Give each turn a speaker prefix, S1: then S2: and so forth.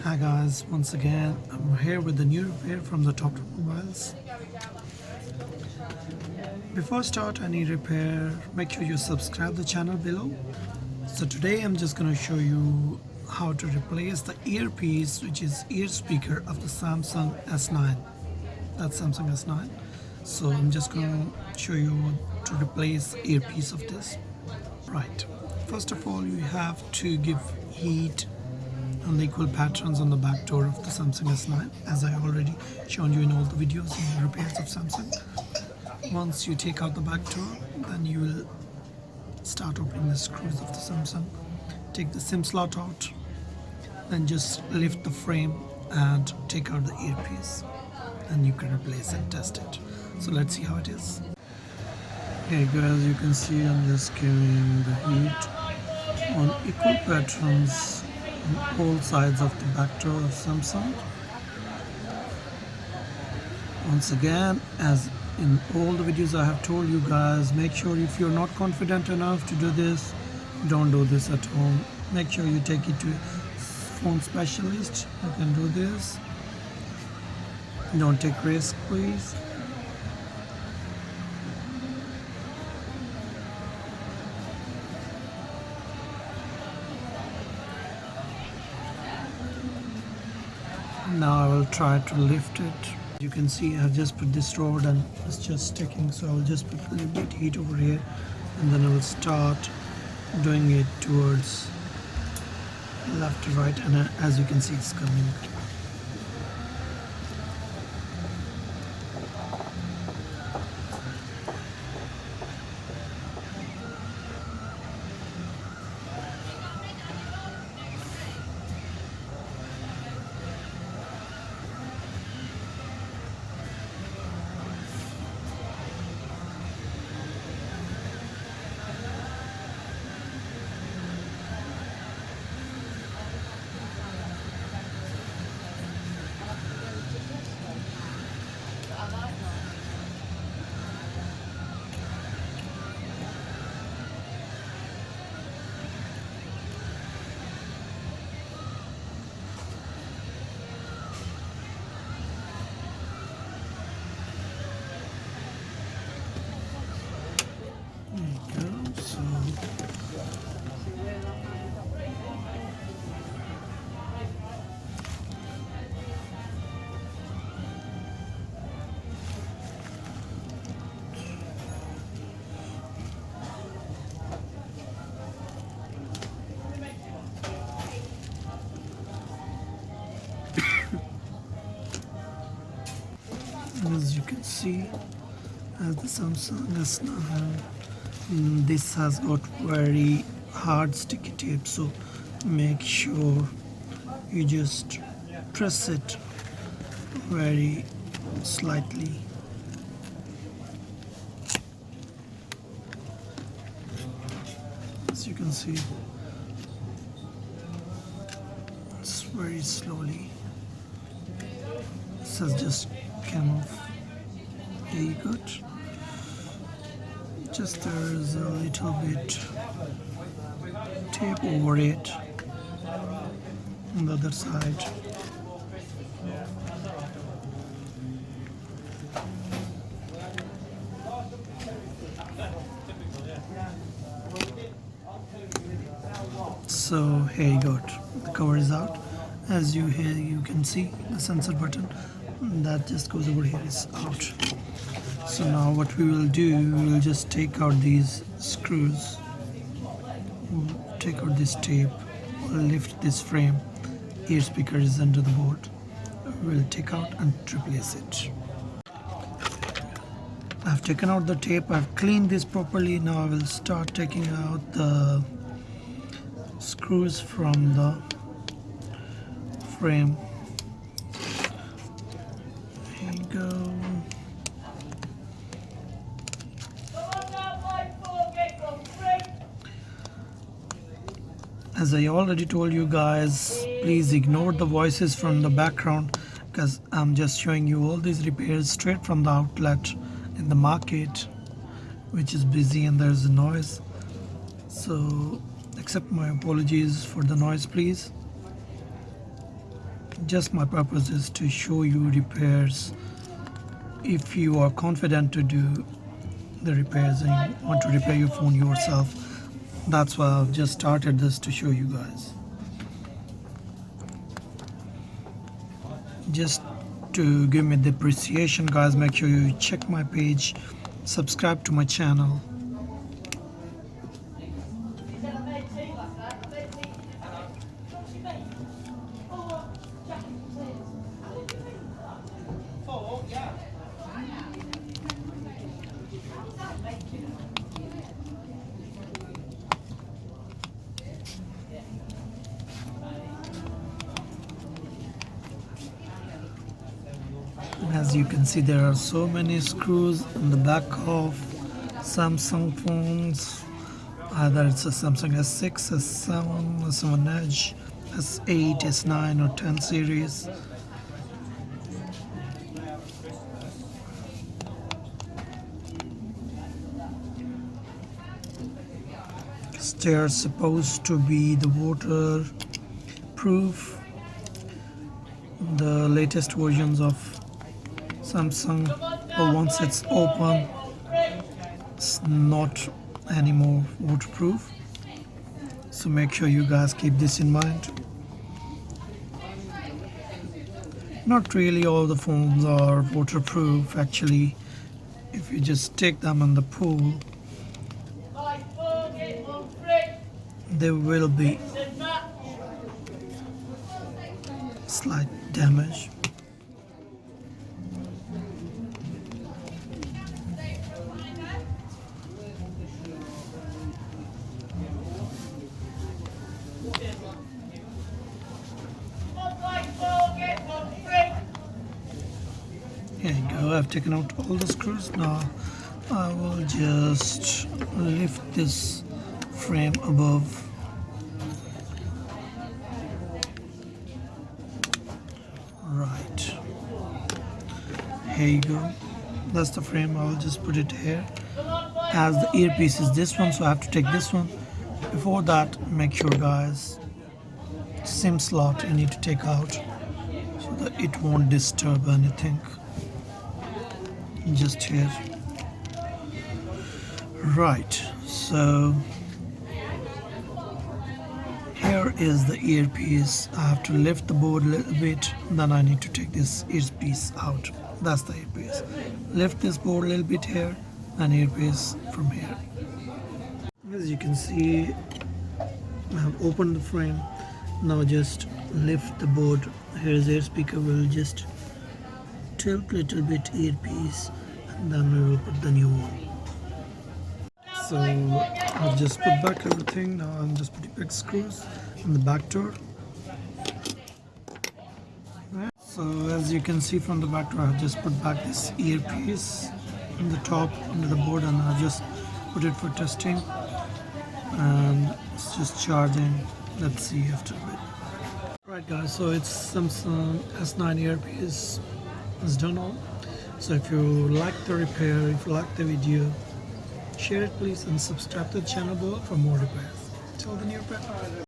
S1: Hi guys, once again I'm here with the new repair from the Top Mobiles. Before start any repair, make sure you subscribe the channel below. So today I'm just gonna show you how to replace the earpiece, which is ear speaker of the Samsung S9. That's Samsung S9. So I'm just gonna show you to replace the earpiece of this. Right. First of all, you have to give heat on the equal patterns on the back door of the Samsung S9, as I already shown you in all the videos on repairs of Samsung. Once you take out the back door, then you will start opening the screws of the Samsung. Take the SIM slot out, then just lift the frame and take out the earpiece, and you can replace and test it. So let's see how it is. Okay guys, you can see I'm just giving the heat on equal patterns on all sides of the back door of Samsung. Once again, as in all the videos I have told you guys, make sure if you're not confident enough to do this, don't do this at home. Make sure you take it to a phone specialist who can do this. Don't take risk, please. Now I will try to lift it. You can see I've just put this rod and it's just sticking, so I'll just put a little bit heat over here and then I will start doing it towards left to right, and as you can see it's coming. As you can see, as the Samsung S9, this has got very hard sticky tape, so make sure you just press it very slightly. As you can see, it's very slowly. This has just came off. Very good. Just there is a little bit tape over it on the other side. So here you got the cover is out. As you can see the sensor button that just goes over here is out. So now what we will do, we will just take out these screws, we'll take out this tape, we'll lift this frame, ear speaker is under the board, we'll take out and replace it. I've taken out the tape, I've cleaned this properly. Now I will start taking out the screws from the frame. Here you go. As I already told you guys, please ignore the voices from the background, because I'm just showing you all these repairs straight from the outlet in the market, which is busy and there's a noise. So accept my apologies for the noise, please. Just my purpose is to show you repairs. If you are confident to do the repairs and you want to repair your phone yourself, that's why I've just started this to show you guys. Just to give me the appreciation, guys, make sure you check my page, subscribe to my channel. As you can see, there are so many screws in the back of Samsung phones. Either it's a Samsung S6, S7, S7 Edge, S8, S9 or 10 series. They're supposed to be the waterproof. The latest versions of Samsung, but once it's open, it's not anymore waterproof. So make sure you guys keep this in mind. Not really all the phones are waterproof. Actually, if you just take them in the pool, there will be slight damage. Here you go, I've taken out all the screws. Now I will just lift this frame above. Right, here you go, that's the frame. I'll just put it here. As the earpiece is this one, so I have to take this one. Before that, make sure, guys, SIM slot you need to take out so that it won't disturb anything. Just here. Right, so here is the earpiece. I have to lift the board a little bit, then I need to take this earpiece out. That's the earpiece. Lift this board a little bit here and earpiece from here. As you can see, I have opened the frame. Now just lift the board. Here's the speaker. We'll just tilt a little bit earpiece and then we will put the new one. So I've just put back everything. Now I'm just putting back screws in the back door. So as you can see from the back door, I've just put back this earpiece on the top under the board, and I've just put it for testing, and it's just charging. Let's see after a bit. Right, guys, so it's Samsung S9 earpiece. It's done all. So if you like the repair, if you like the video, share it please and subscribe to the channel below for more repairs. Till the new repair.